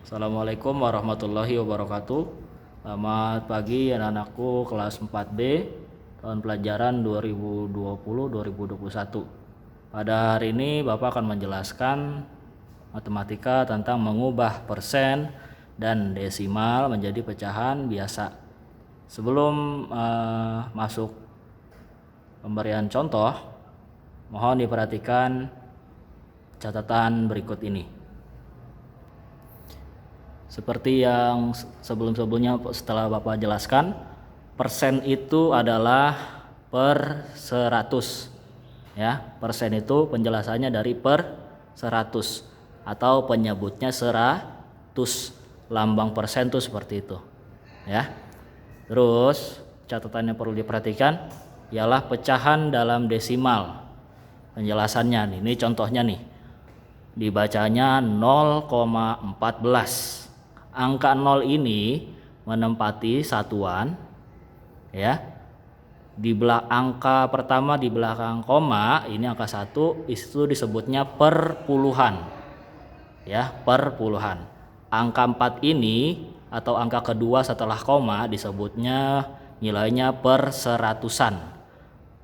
Assalamualaikum warahmatullahi wabarakatuh. Selamat pagi anak-anakku kelas 4B tahun pelajaran 2020-2021. Pada hari ini Bapak akan menjelaskan matematika tentang mengubah persen dan desimal menjadi pecahan biasa. Sebelum masuk pemberian contoh, mohon diperhatikan catatan berikut ini. Seperti yang sebelum-sebelumnya setelah Bapak jelaskan, persen itu adalah per 100. Ya, persen itu penjelasannya dari per 100 atau penyebutnya 100. Lambang persen itu seperti itu. Ya. Terus catatan yang perlu diperhatikan ialah pecahan dalam desimal. Penjelasannya nih, ini contohnya nih. Dibacanya 0,14. Angka 0 ini menempati satuan, ya. Di belakang angka pertama di belakang koma, ini angka 1, itu disebutnya perpuluhan. Ya, perpuluhan. Angka 4 ini atau angka kedua setelah koma disebutnya nilainya per seratusan.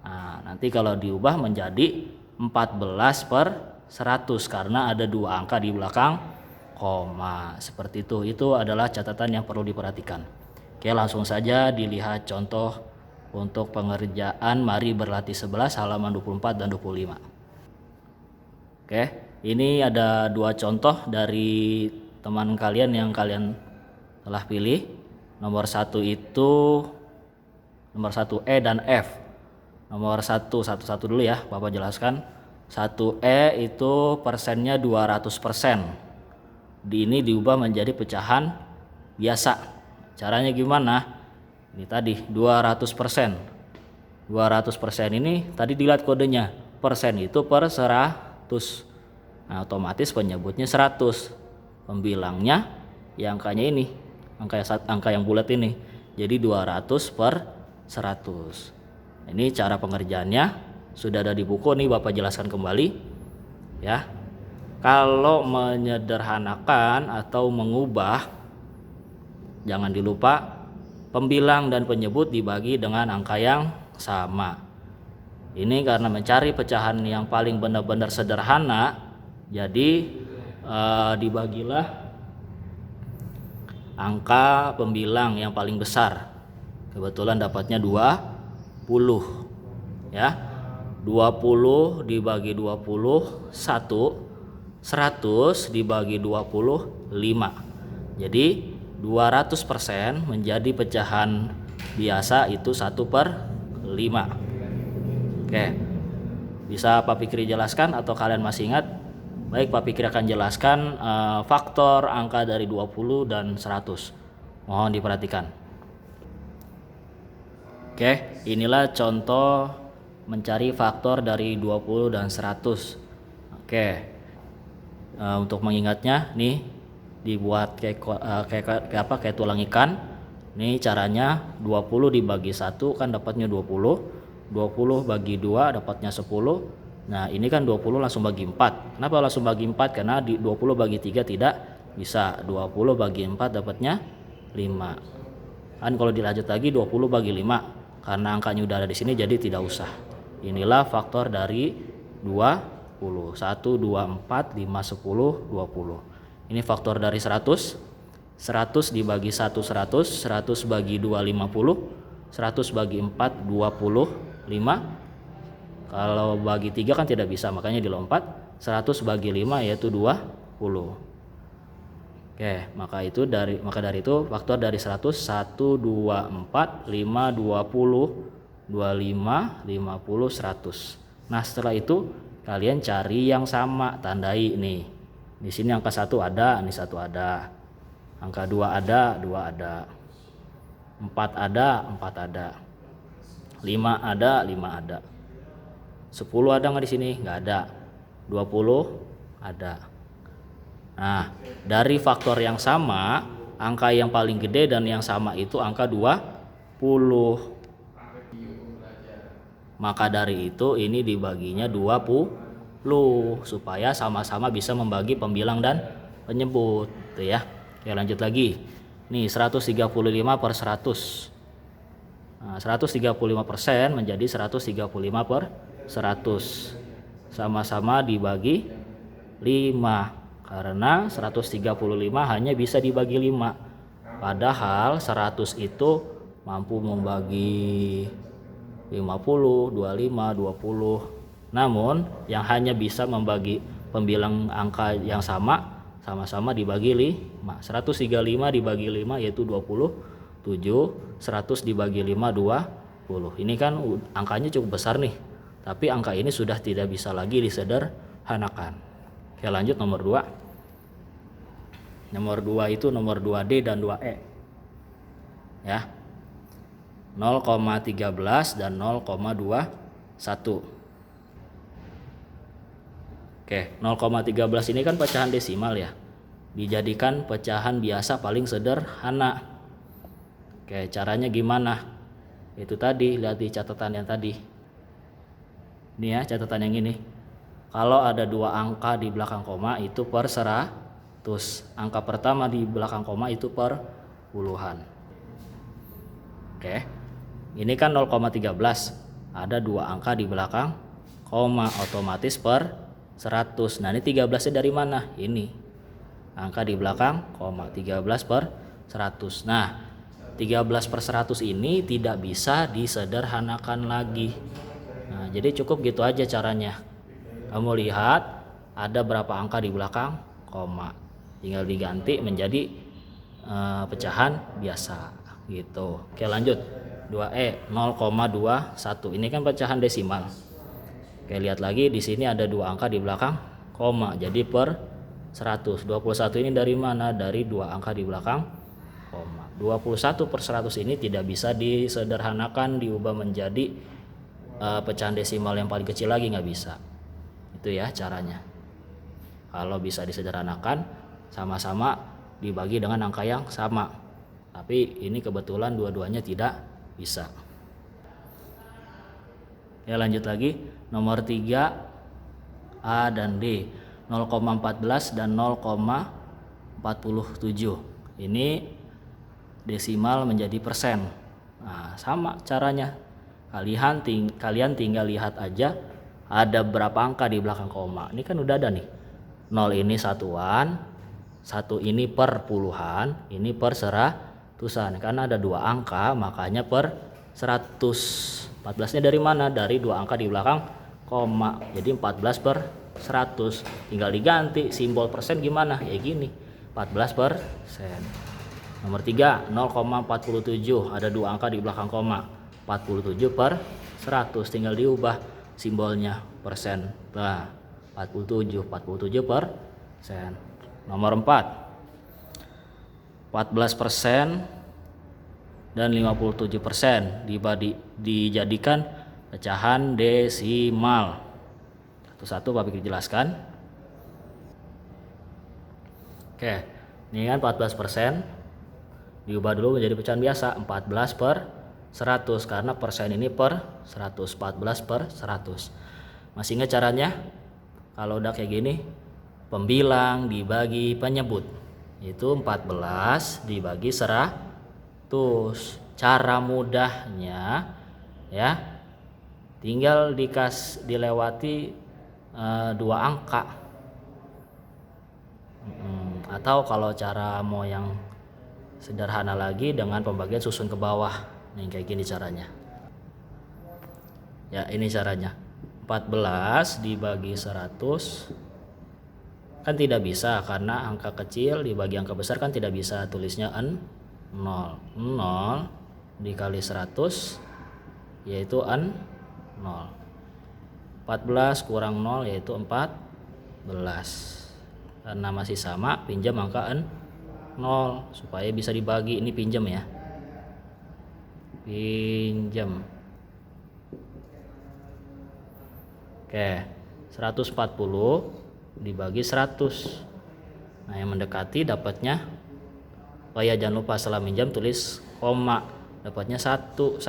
Nah, nanti kalau diubah menjadi 14 per 100 karena ada dua angka di belakang koma. Seperti itu adalah catatan yang perlu diperhatikan. Oke, langsung saja dilihat contoh untuk pengerjaan Mari Berlatih 11 halaman 24 dan 25. Oke, ini ada dua contoh dari teman kalian yang kalian telah pilih. Nomor 1 itu nomor 1 E dan F. Nomor 1 satu-satu dulu ya, Bapak jelaskan. 1E itu persennya 200%. Ini diubah menjadi pecahan biasa. Caranya gimana? Ini tadi 200%. 200% ini tadi dilihat kodenya. Persen itu per 100. Nah, otomatis penyebutnya 100. Pembilangnya ya angkanya ini. Angka yang bulat ini. Jadi 200 per 100. Ini cara pengerjaannya. Sudah ada di buku nih, Bapak jelaskan kembali. Ya. Kalau menyederhanakan atau mengubah, jangan dilupa pembilang dan penyebut dibagi dengan angka yang sama. Ini karena mencari pecahan yang paling benar-benar sederhana, jadi dibagilah angka pembilang yang paling besar. Kebetulan dapatnya 20. Ya. 20 dibagi 20 1. 100 dibagi 25. Jadi 200% menjadi pecahan biasa itu 1 per 5. Oke. Bisa Pak Fikri jelaskan atau kalian masih ingat? Baik, Pak Fikri akan jelaskan faktor angka dari 20 dan 100. Mohon diperhatikan. Oke, inilah contoh mencari faktor dari 20 dan 100. Oke. Untuk mengingatnya nih dibuat kayak tulang ikan. Nih caranya 20 dibagi 1 kan dapatnya 20. 20 bagi 2 dapatnya 10. Nah, ini kan 20 langsung bagi 4. Kenapa langsung bagi 4? Karena di 20 bagi 3 tidak bisa. 20 bagi 4 dapatnya 5. Kan kalau dilanjut lagi 20 bagi 5. Karena angkanya udah ada di sini jadi tidak usah. Inilah faktor dari 20. 1, 2, 4, 5, 10, 20. Ini faktor dari 100. 100 dibagi 1, 100. 100 bagi 2, 50. 100 bagi 4, 25. Kalau bagi 3 kan tidak bisa, makanya dilompat. 100 bagi 5 yaitu 20. Oke, maka dari itu faktor dari 100 1, 2, 4, 5, 20, 25, 50, 100. Nah, setelah itu kalian cari yang sama, tandai nih. Di sini angka 1 ada, ini 1 ada. Angka 2 ada, 2 ada. 4 ada, 4 ada. 5 ada, 5 ada. 10 ada enggak di sini? Enggak ada. 20 ada. Nah, dari faktor yang sama, angka yang paling gede dan yang sama itu angka 20. Maka dari itu ini dibaginya 20 supaya sama-sama bisa membagi pembilang dan penyebut, gitu ya. Oke, lanjut lagi. Nih 135 per 100. Nah, 135% menjadi 135 per 100. Sama-sama dibagi 5. Karena 135 hanya bisa dibagi 5. Padahal 100 itu mampu membagi 50, 25, 20. Namun yang hanya bisa membagi pembilang angka yang sama-sama dibagi 5. 135 dibagi 5 yaitu 27, 100 dibagi 5 20. Ini kan angkanya cukup besar nih. Tapi angka ini sudah tidak bisa lagi disederhanakan. Oke, lanjut nomor 2. Nomor 2 itu nomor 2D dan 2E. Ya. 0,13 dan 0,21. Oke, 0,13 ini kan pecahan desimal ya. Dijadikan pecahan biasa paling sederhana. Oke, caranya gimana? Itu tadi, lihat di catatan yang tadi. Ini ya catatan yang ini. Kalau ada 2 angka di belakang koma itu per 100. Angka pertama di belakang koma itu per puluhan. Oke. Ini kan 0,13. Ada 2 angka di belakang koma, otomatis per 100. Nah, ini 13-nya dari mana? Ini. Angka di belakang koma, 13 per 100. Nah, 13 per 100 ini tidak bisa disederhanakan lagi. Nah, jadi cukup gitu aja caranya. Kamu lihat ada berapa angka di belakang koma. Tinggal diganti menjadi pecahan biasa gitu. Oke, lanjut. 2E 0,21. Ini kan pecahan desimal. Oke, lihat lagi di sini ada 2 angka di belakang koma. Jadi per 100. 21 ini dari mana? Dari 2 angka di belakang koma. 21 per 100 ini tidak bisa disederhanakan diubah menjadi pecahan desimal yang paling kecil lagi, nggak bisa. Itu ya caranya. Kalau bisa disederhanakan sama-sama dibagi dengan angka yang sama. Tapi ini kebetulan dua-duanya tidak bisa. Ya, lanjut lagi. Nomor 3 A dan D. 0,14 dan 0,47. Ini desimal menjadi persen. Nah, sama caranya. Kalian tinggal lihat aja ada berapa angka di belakang koma. Ini kan udah ada nih. 0 ini satuan, 1 ini per puluhan, ini per seratusan. Karena ada 2 angka makanya per 100. 14-nya dari mana? Dari 2 angka di belakang koma. Jadi 14 per 100. Tinggal diganti simbol persen gimana? Ya gini. 14 persen. Nomor 3 0,47. Ada 2 angka di belakang koma. 47 per 100. Tinggal diubah simbolnya persen. Nah, 47 persen. Nomor 4 14% dan 57% dijadikan pecahan desimal. Satu-satu Pak Fikri jelaskan. Oke, ini kan 14% diubah dulu menjadi pecahan biasa. 14 per 100 karena persen ini per 100. 14 per 100. Masih ingat caranya? Kalau udah kayak gini, pembilang dibagi penyebut. Itu 14 dibagi 100. Cara mudahnya ya, tinggal dilewati 2 angka. Atau kalau cara mau yang sederhana lagi dengan pembagian susun ke bawah. Nih kayak gini caranya. Ya, ini caranya. 14 dibagi 100 kan tidak bisa karena angka kecil dibagi angka besar kan tidak bisa, tulisnya 0. 0 dikali 100 yaitu 0. 14 kurang 0 yaitu 14. Karena masih sama, pinjam angka 0 supaya bisa dibagi. Ini pinjam ya. Pinjam. Oke, 140 dibagi 100. Nah, yang mendekati dapatnya, oh ya jangan lupa setelah minjam tulis koma. Dapatnya 1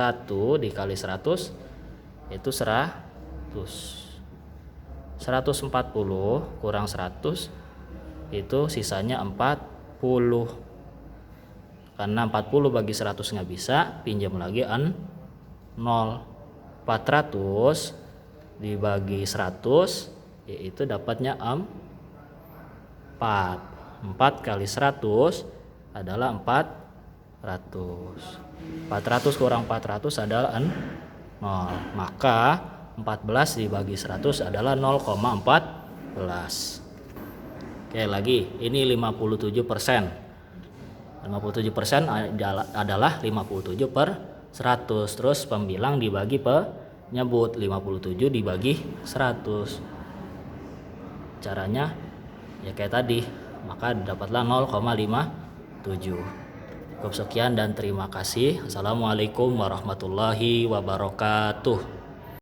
dikali 100 yaitu 100. 140 kurang 100 itu sisanya 40. Karena 40 bagi 100 nggak bisa, pinjam lagi 0. 400 dibagi 100 yaitu dapatnya 4. 4 kali 100 adalah 400. 400 kurang 400 adalah 0. Maka 14 dibagi 100 adalah 0,14. Oke, lagi ini 57%. 57% adalah 57/100. Terus pembilang dibagi penyebut, 57 dibagi 100. Caranya ya kayak tadi, maka dapatlah 0,57. Cukup sekian dan terima kasih. Assalamualaikum warahmatullahi wabarakatuh.